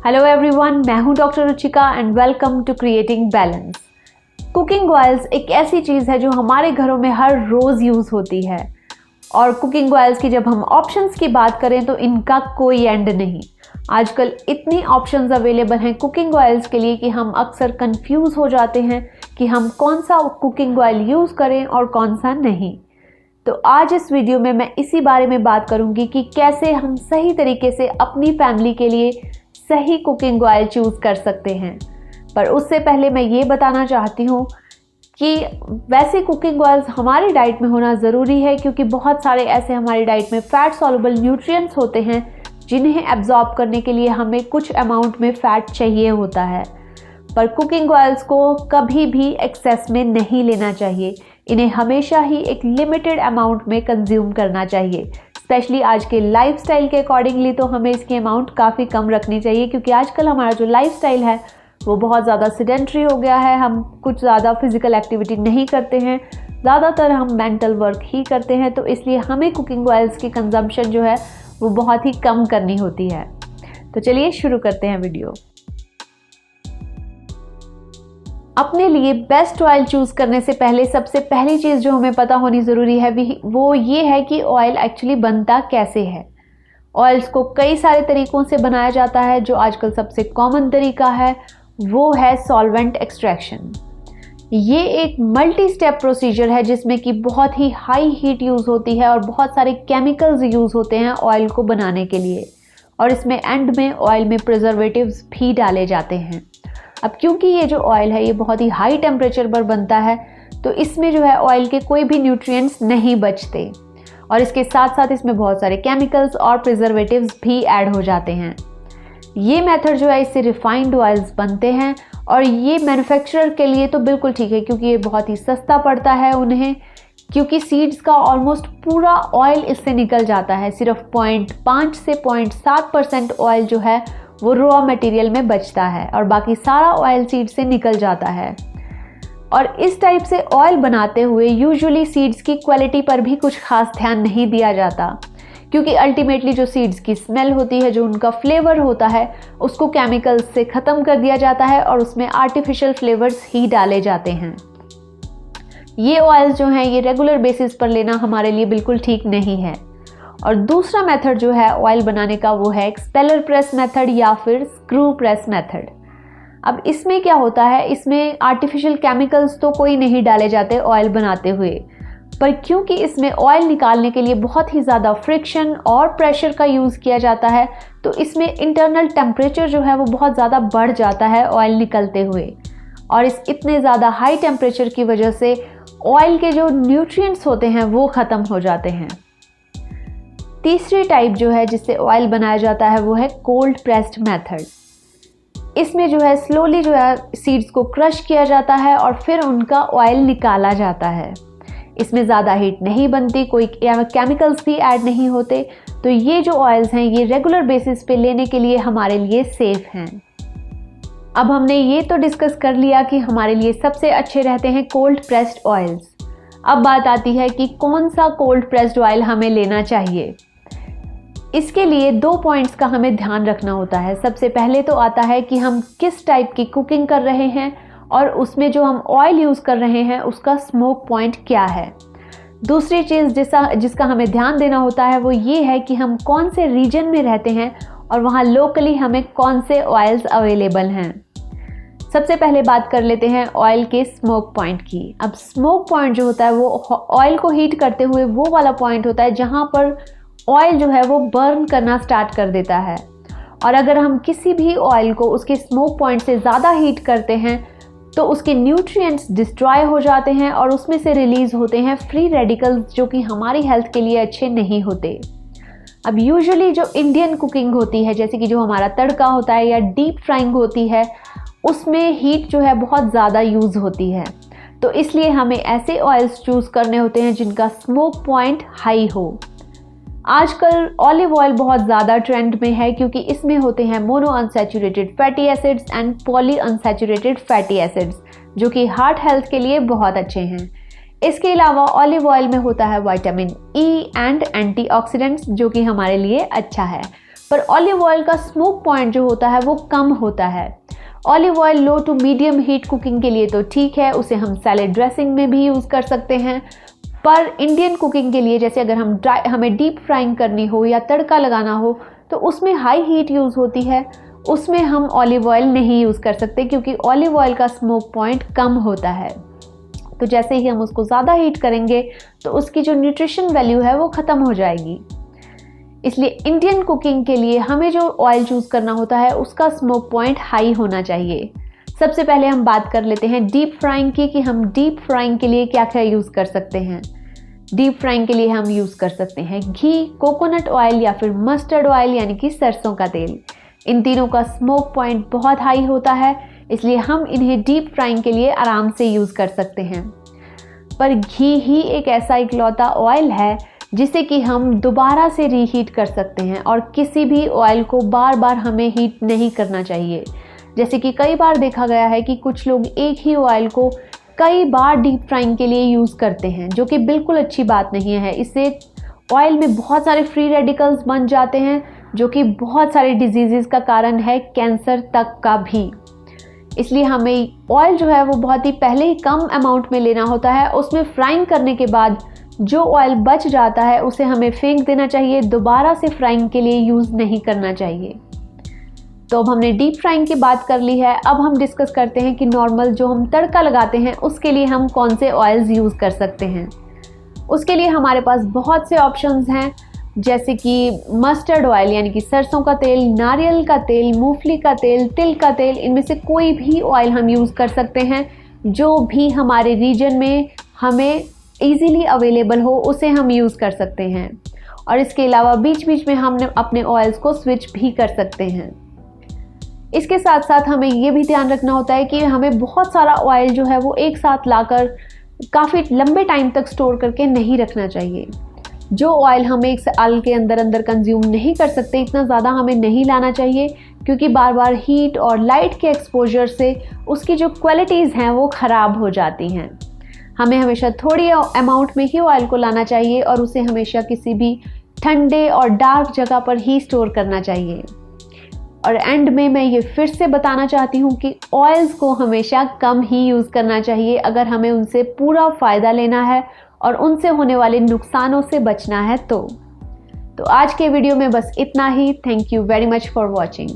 Hello everyone, मैं हूं doctor Ruchika and welcome to creating balance. Cooking oils एक ऐसी चीज़ है जो हमारे घरों में हर रोज़ यूज़ होती है और कुकिंग ऑयल्स की जब हम ऑप्शंस की बात करें तो इनका कोई एंड नहीं। आजकल इतनी ऑप्शंस अवेलेबल हैं कुकिंग ऑयल्स के लिए कि हम अक्सर कंफ्यूज हो जाते हैं कि हम कौन सा कुकिंग ऑयल यूज़ करें और कौन सा नहीं। तो आज इस वीडियो में मैं इसी बारे में बात करूंगी कि कैसे हम सही तरीके से अपनी फैमिली के लिए सही कुकिंग ऑयल चूज़ कर सकते हैं। पर उससे पहले मैं ये बताना चाहती हूँ कि वैसे कुकिंग ऑयल्स हमारी डाइट में होना ज़रूरी है, क्योंकि बहुत सारे ऐसे हमारी डाइट में फैट सॉल्युबल न्यूट्रिएंट्स होते हैं जिन्हें एब्जॉर्ब करने के लिए हमें कुछ अमाउंट में फ़ैट चाहिए होता है। पर कुकिंग ऑयल्स को कभी भी एक्सेस में नहीं लेना चाहिए, इन्हें हमेशा ही एक लिमिटेड अमाउंट में कंज्यूम करना चाहिए। स्पेशली आज के लाइफस्टाइल के अकॉर्डिंगली तो हमें इसकी अमाउंट काफ़ी कम रखनी चाहिए, क्योंकि आजकल हमारा जो लाइफस्टाइल है वो बहुत ज़्यादा सेडेंट्री हो गया है। हम कुछ ज़्यादा फिजिकल एक्टिविटी नहीं करते हैं, ज़्यादातर हम मेंटल वर्क ही करते हैं, तो इसलिए हमें कुकिंग ऑयल्स की कंजम्पशन जो है वो बहुत ही कम करनी होती है। तो चलिए शुरू करते हैं वीडियो। अपने लिए बेस्ट ऑयल चूज़ करने से पहले सबसे पहली चीज़ जो हमें पता होनी ज़रूरी है वो ये है कि ऑयल एक्चुअली बनता कैसे है। ऑयल्स को कई सारे तरीक़ों से बनाया जाता है। जो आजकल सबसे कॉमन तरीका है वो है सॉल्वेंट एक्सट्रैक्शन। ये एक मल्टी स्टेप प्रोसीजर है जिसमें कि बहुत ही हाई हीट यूज़ होती है और बहुत सारे केमिकल्स यूज़ होते हैं ऑयल को बनाने के लिए, और इसमें एंड में ऑयल में प्रिजर्वेटिव्स भी डाले जाते हैं। अब क्योंकि ये जो ऑयल है ये बहुत ही हाई टेम्परेचर पर बनता है, तो इसमें जो है ऑयल के कोई भी न्यूट्रिएंट्स नहीं बचते, और इसके साथ साथ इसमें बहुत सारे केमिकल्स और प्रिजर्वेटिव्स भी ऐड हो जाते हैं। ये मेथड जो है इससे रिफाइंड ऑयल्स बनते हैं, और ये मैन्युफैक्चरर के लिए तो बिल्कुल ठीक है, क्योंकि ये बहुत ही सस्ता पड़ता है उन्हें, क्योंकि सीड्स का ऑलमोस्ट पूरा ऑयल इससे निकल जाता है। सिर्फ 0.5 से 0.7% ऑयल जो है वो रॉ मटेरियल में बचता है और बाकी सारा ऑयल सीड से निकल जाता है। और इस टाइप से ऑयल बनाते हुए यूजुअली सीड्स की क्वालिटी पर भी कुछ खास ध्यान नहीं दिया जाता, क्योंकि अल्टीमेटली जो सीड्स की स्मेल होती है, जो उनका फ्लेवर होता है, उसको केमिकल्स से ख़त्म कर दिया जाता है और उसमें आर्टिफिशियल फ्लेवर्स ही डाले जाते हैं। ये ऑयल्स जो हैं ये रेगुलर बेसिस पर लेना हमारे लिए बिल्कुल ठीक नहीं है। और दूसरा मेथड जो है ऑयल बनाने का वो है एक्सपेलर प्रेस मेथड या फिर स्क्रू प्रेस मेथड। अब इसमें क्या होता है, इसमें आर्टिफिशियल केमिकल्स तो कोई नहीं डाले जाते ऑयल बनाते हुए, पर क्योंकि इसमें ऑयल निकालने के लिए बहुत ही ज़्यादा फ्रिक्शन और प्रेशर का यूज़ किया जाता है, तो इसमें इंटरनल टेम्परेचर जो है वो बहुत ज़्यादा बढ़ जाता है ऑयल निकलते हुए, और इस इतने ज़्यादा हाई टेम्परेचर की वजह से ऑयल के जो न्यूट्रिएंट्स होते हैं वो ख़त्म हो जाते हैं। तीसरी टाइप जो है जिससे ऑयल बनाया जाता है वो है कोल्ड प्रेस्ड मेथड। इसमें जो है स्लोली जो है सीड्स को क्रश किया जाता है और फिर उनका ऑयल निकाला जाता है। इसमें ज़्यादा हीट नहीं बनती, कोई केमिकल्स भी ऐड नहीं होते, तो ये जो ऑयल्स हैं ये रेगुलर बेसिस पे लेने के लिए हमारे लिए सेफ हैं। अब हमने ये तो डिस्कस कर लिया कि हमारे लिए सबसे अच्छे रहते हैं कोल्ड प्रेस्ड ऑयल्स। अब बात आती है कि कौन सा कोल्ड प्रेस्ड ऑयल हमें लेना चाहिए। इसके लिए 2 पॉइंट्स का हमें ध्यान रखना होता है। सबसे पहले तो आता है कि हम किस टाइप की कुकिंग कर रहे हैं और उसमें जो हम ऑयल यूज़ कर रहे हैं उसका स्मोक पॉइंट क्या है। दूसरी चीज़ जिसका हमें ध्यान देना होता है वो ये है कि हम कौन से रीजन में रहते हैं और वहाँ लोकली हमें कौन से ऑयल्स अवेलेबल हैं। सबसे पहले बात कर लेते हैं ऑयल के स्मोक पॉइंट की। अब स्मोक पॉइंट जो होता है वो ऑयल को हीट करते हुए वो वाला पॉइंट होता है जहाँ पर ऑयल जो है वो बर्न करना स्टार्ट कर देता है, और अगर हम किसी भी ऑयल को उसके स्मोक पॉइंट से ज़्यादा हीट करते हैं तो उसके न्यूट्रिएंट्स डिस्ट्रॉय हो जाते हैं और उसमें से रिलीज़ होते हैं फ्री रेडिकल्स जो कि हमारी हेल्थ के लिए अच्छे नहीं होते। अब यूजुअली जो इंडियन कुकिंग होती है, जैसे कि जो हमारा तड़का होता है या डीप फ्राइंग होती है, उसमें हीट जो है बहुत ज़्यादा यूज़ होती है, तो इसलिए हमें ऐसे ऑयल्स चूज़ करने होते हैं जिनका स्मोक पॉइंट हाई हो। आजकल ऑलिव ऑयल बहुत ज़्यादा ट्रेंड में है, क्योंकि इसमें होते हैं mono unsaturated fatty acids and poly unsaturated fatty acids, जो कि हार्ट हेल्थ के लिए बहुत अच्छे हैं। इसके अलावा ऑलिव ऑयल में होता है विटामिन ई एंड एंटीऑक्सीडेंट्स, जो कि हमारे लिए अच्छा है। पर ऑलिव ऑयल का स्मोक पॉइंट जो होता है वो कम होता है। Olive oil low to medium heat cooking के लिए तो ठीक है, उसे हम सैलेड ड्रेसिंग में भी यूज़ कर सकते हैं, पर इंडियन कुकिंग के लिए जैसे अगर हमें डीप फ्राइंग करनी हो या तड़का लगाना हो तो उसमें हाई हीट यूज़ होती है, उसमें हम ऑलिव ऑयल नहीं यूज़ कर सकते क्योंकि ऑलिव ऑयल का स्मोक पॉइंट कम होता है। तो जैसे ही हम उसको ज़्यादा हीट करेंगे तो उसकी जो न्यूट्रिशन वैल्यू है वो ख़त्म हो जाएगी। इसलिए इंडियन कुकिंग के लिए हमें जो ऑयल चूज़ करना होता है उसका स्मोक पॉइंट हाई होना चाहिए। सबसे पहले हम बात कर लेते हैं डीप फ्राइंग की, कि हम डीप फ्राइंग के लिए क्या क्या यूज़ कर सकते हैं। डीप फ्राइंग के लिए हम यूज़ कर सकते हैं घी, कोकोनट ऑयल या फिर मस्टर्ड ऑयल यानी कि सरसों का तेल। इन तीनों का स्मोक पॉइंट बहुत हाई होता है, इसलिए हम इन्हें डीप फ्राइंग के लिए आराम से यूज़ कर सकते हैं। पर घी ही एक ऐसा इकलौता ऑयल है जिसे कि हम दोबारा से रीहीट कर सकते हैं और किसी भी ऑयल को बार बार हमें हीट नहीं करना चाहिए। जैसे कि कई बार देखा गया है कि कुछ लोग एक ही ऑयल को कई बार डीप फ्राइंग के लिए यूज़ करते हैं, जो कि बिल्कुल अच्छी बात नहीं है। इससे ऑयल में बहुत सारे फ्री रेडिकल्स बन जाते हैं जो कि बहुत सारे डिजीज़ का कारण है, कैंसर तक का भी। इसलिए हमें ऑयल जो है वो बहुत ही पहले ही कम अमाउंट में लेना होता है। उसमें फ्राइंग करने के बाद जो ऑयल बच जाता है उसे हमें फेंक देना चाहिए, दोबारा से फ्राइंग के लिए यूज़ नहीं करना चाहिए। तो अब हमने डीप फ्राइंग की बात कर ली है, अब हम डिस्कस करते हैं कि नॉर्मल जो हम तड़का लगाते हैं उसके लिए हम कौन से ऑयल्स यूज़ कर सकते हैं। उसके लिए हमारे पास बहुत से ऑप्शंस हैं, जैसे कि मस्टर्ड ऑयल यानी कि सरसों का तेल, नारियल का तेल, मूंगफली का तेल, तिल का तेल, इनमें से कोई भी ऑयल हम यूज़ कर सकते हैं। जो भी हमारे रीजन में हमें ईजीली अवेलेबल हो उसे हम यूज़ कर सकते हैं। और इसके अलावा बीच बीच में हम अपने ऑयल्स को स्विच भी कर सकते हैं। इसके साथ साथ हमें ये भी ध्यान रखना होता है कि हमें बहुत सारा ऑयल जो है वो एक साथ लाकर काफ़ी लंबे टाइम तक स्टोर करके नहीं रखना चाहिए। जो ऑयल हम एक साल के अंदर अंदर कंज्यूम नहीं कर सकते, इतना ज़्यादा हमें नहीं लाना चाहिए, क्योंकि बार बार हीट और लाइट के एक्सपोजर से उसकी जो क्वालिटीज़ हैं वो ख़राब हो जाती हैं। हमें हमेशा थोड़ी अमाउंट में ही ऑयल को लाना चाहिए और उसे हमेशा किसी भी ठंडे और डार्क जगह पर ही स्टोर करना चाहिए। और एंड में मैं ये फिर से बताना चाहती हूँ कि ऑयल्स को हमेशा कम ही यूज़ करना चाहिए अगर हमें उनसे पूरा फ़ायदा लेना है और उनसे होने वाले नुकसानों से बचना है। तो आज के वीडियो में बस इतना ही। Thank you very much for watching.